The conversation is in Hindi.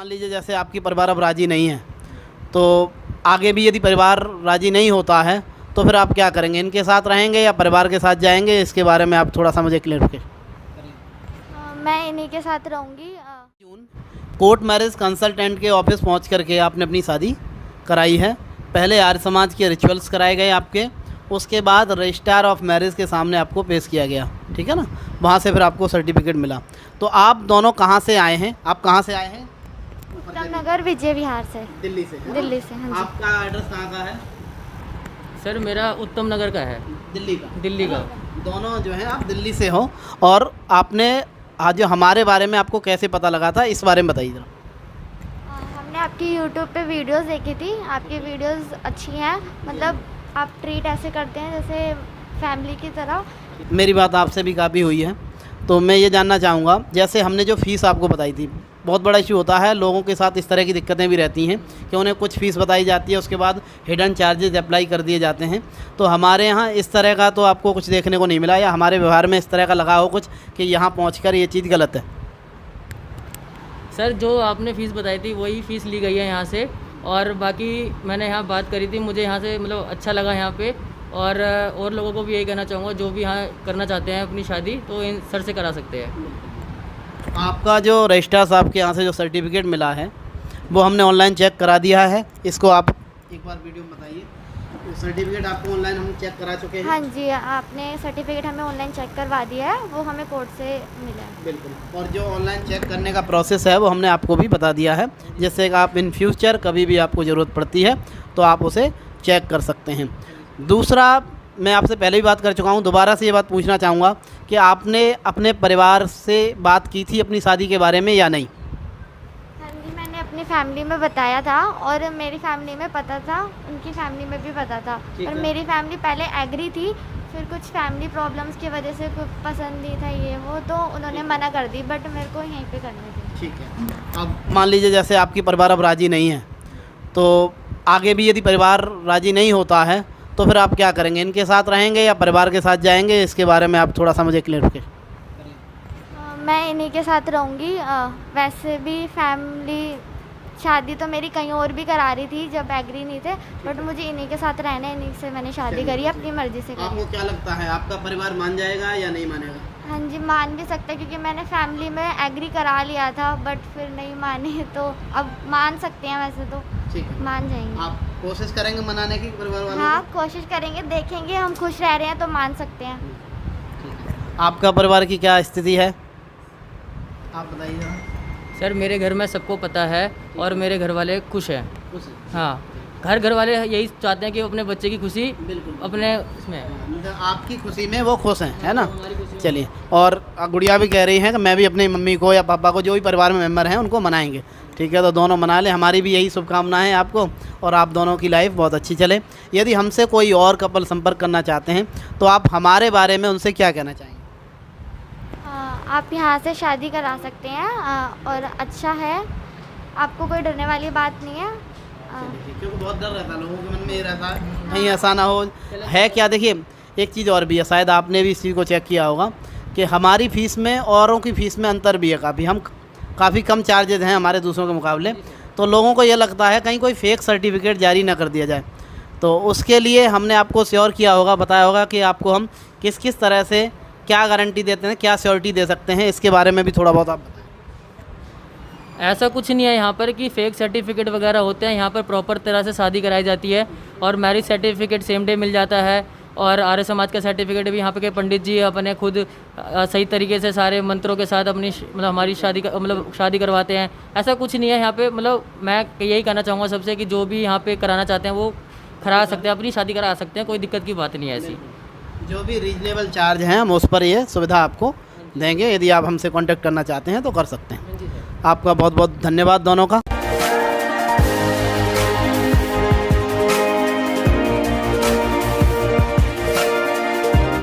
मान लीजिए जैसे आपकी परिवार अब राज़ी नहीं है, तो आगे भी यदि परिवार राज़ी नहीं होता है तो फिर आप क्या करेंगे? इनके साथ रहेंगे या परिवार के साथ जाएंगे? इसके बारे में आप थोड़ा सा मुझे क्लियर मैं इन्हीं के साथ रहूँगी। कोर्ट मैरिज कंसल्टेंट के ऑफिस पहुंच करके आपने अपनी शादी कराई है। पहले आर्य समाज के रिचुअल्स कराए गए आपके, उसके बाद रजिस्ट्रार ऑफ मैरिज के सामने आपको पेश किया गया, ठीक है ना। वहाँ से फिर आपको सर्टिफिकेट मिला। तो आप दोनों कहाँ से आए हैं? आप कहाँ से आए हैं? उत्तम नगर विजय विहार से। दिल्ली से? दिल्ली से, हाँ जी। आपका एड्रेस कहाँ का है? सर मेरा उत्तम नगर का है। दिल्ली का? दिल्ली का। दोनों जो है आप दिल्ली से हो। और आपने आज जो हमारे बारे में आपको कैसे पता लगा था, इस बारे में बताइए ज़रा। हमने आपकी यूट्यूब पे वीडियोस देखी थी। आपकी वीडियोस अच्छी हैं, मतलब आप ट्रीट ऐसे करते हैं जैसे फैमिली की तरह। मेरी बात आपसे भी काफ़ी हुई है, तो मैं ये जानना चाहूँगा, जैसे हमने जो फ़ीस आपको बताई थी, बहुत बड़ा इशू होता है लोगों के साथ, इस तरह की दिक्कतें भी रहती हैं कि उन्हें कुछ फ़ीस बताई जाती है, उसके बाद हिडन चार्जेस अप्लाई कर दिए जाते हैं। तो हमारे यहाँ इस तरह का तो आपको कुछ देखने को नहीं मिला, या हमारे व्यवहार में इस तरह का लगा हो कुछ कि यहाँ पहुँचकर ये चीज़ गलत है? सर जो आपने फ़ीस बताई थी वही फ़ीस ली गई है यहाँ से, और बाकी मैंने यहाँ बात करी थी, मुझे यहाँ से मतलब अच्छा लगा यहाँ पे। और लोगों को भी यही कहना चाहूँगा, जो भी यहाँ करना चाहते हैं अपनी शादी, तो इन सर से करा सकते हैं। आपका जो रजिस्ट्रार साहब के यहाँ से जो सर्टिफिकेट मिला है वो हमने ऑनलाइन चेक करा दिया है। इसको आप एक बार वीडियो में बताइए। सर्टिफिकेट आपको ऑनलाइन हम चेक करा चुके हैं। हाँ जी, आपने सर्टिफिकेट हमें ऑनलाइन चेक करवा दिया है, वो हमें कोर्ट से मिला है। बिल्कुल। और जो ऑनलाइन चेक करने का प्रोसेस है वो हमने आपको भी बता दिया है, जिससे कि आप इन फ्यूचर कभी भी आपको ज़रूरत पड़ती है तो आप उसे चेक कर सकते हैं। दूसरा, मैं आपसे पहले भी बात कर चुका हूँ, दोबारा से ये बात पूछना चाहूँगा कि आपने अपने परिवार से बात की थी अपनी शादी के बारे में या नहीं? हाँ जी, मैंने अपनी फैमिली में बताया था, और मेरी फैमिली में पता था, उनकी फैमिली में भी पता था। और मेरी फैमिली पहले एग्री थी, फिर कुछ फैमिली प्रॉब्लम्स की वजह से कुछ पसंद नहीं था ये वो, तो उन्होंने मना कर दी, बट मेरे को यहीं पे करनी थी। ठीक है। अब मान लीजिए जैसे आपकी परिवार अब राज़ी नहीं है, तो आगे भी यदि परिवार राज़ी नहीं होता है तो फिर आप क्या करेंगे? इनके साथ रहेंगे या परिवार के साथ जाएंगे? इसके बारे में आप थोड़ा सा मुझे क्लियर करें। मैं इन्हीं के साथ रहूँगी। वैसे भी फैमिली शादी तो मेरी कहीं और भी करा रही थी जब एग्री नहीं थे, बट मुझे इन्हीं के साथ रहना है, इन्हीं से मैंने शादी करी, अपनी मर्ज़ी से करी। आपको क्या लगता है, आपका परिवार मान जाएगा या नहीं मानेगा? हाँ जी, मान भी सकता है, क्योंकि मैंने फैमिली में एग्री करा लिया था, बट फिर नहीं माने, तो अब मान सकते हैं वैसे तो। ठीक है, मान जाएंगे। आप कोशिश करेंगे मनाने की परिवार वालों हाँ, कोशिश करेंगे, देखेंगे हम खुश रह रहे हैं तो मान सकते हैं। को? आपका परिवार की क्या स्थिति है, आप बताइए जरा। सर मेरे घर में सबको पता है और मेरे घर वाले खुश हैं। खुश है? हाँ, घर वाले यही चाहते हैं कि वो अपने बच्चे की खुशी बिल्कुल अपने इसमें। मतलब आपकी खुशी में वो खुश हैं, है ना। चलिए, और गुड़िया भी कह रही हैं कि मैं भी अपनी मम्मी को या पापा को, जो भी परिवार में मेम्बर हैं, उनको मनाएंगे। ठीक है, तो दोनों मना लें। हमारी भी यही शुभकामनाएं हैं आपको, और आप दोनों की लाइफ बहुत अच्छी चले। यदि हमसे कोई और कपल संपर्क करना चाहते हैं तो आप हमारे बारे में उनसे क्या कहना चाहेंगे? आप यहाँ से शादी करा सकते हैं, और अच्छा है, आपको कोई डरने वाली बात नहीं है। क्योंकि बहुत डर रहता है लोगों के मन में, ये रहता है कहीं ऐसा ना हो। है क्या, देखिए एक चीज़ और भी है, शायद आपने भी इस चीज़ को चेक किया होगा कि हमारी फ़ीस में औरों की फ़ीस में अंतर भी है काफ़ी। हम काफ़ी कम चार्जेज हैं हमारे दूसरों के मुकाबले। तो लोगों को ये लगता है कहीं कोई फेक सर्टिफिकेट जारी ना कर दिया जाए, तो उसके लिए हमने आपको श्योर किया होगा, बताया होगा कि आपको हम किस किस तरह से क्या गारंटी देते हैं, क्या श्योरिटी दे सकते हैं, इसके बारे में भी थोड़ा बहुत आप बताएं। ऐसा कुछ नहीं है यहाँ पर कि फ़ेक सर्टिफिकेट वगैरह होते हैं। यहाँ पर प्रॉपर तरह से शादी कराई जाती है, और marriage certificate same day meal जाता है, और आर्य समाज का सर्टिफिकेट भी यहाँ पे के पंडित जी अपने खुद सही तरीके से सारे मंत्रों के साथ अपनी मतलब हमारी शादी करवाते हैं। ऐसा कुछ नहीं है यहाँ पे। मतलब मैं यही कहना चाहूँगा सबसे कि जो भी यहाँ पे कराना चाहते हैं वो करा सकते हैं, अपनी शादी करा सकते हैं, कोई दिक्कत की बात नहीं है ऐसी। जो भी रीजनेबल चार्ज हैं हम उस पर ये सुविधा आपको देंगे। यदि आप हमसे कांटेक्ट करना चाहते हैं तो कर सकते हैं। आपका बहुत बहुत धन्यवाद दोनों का।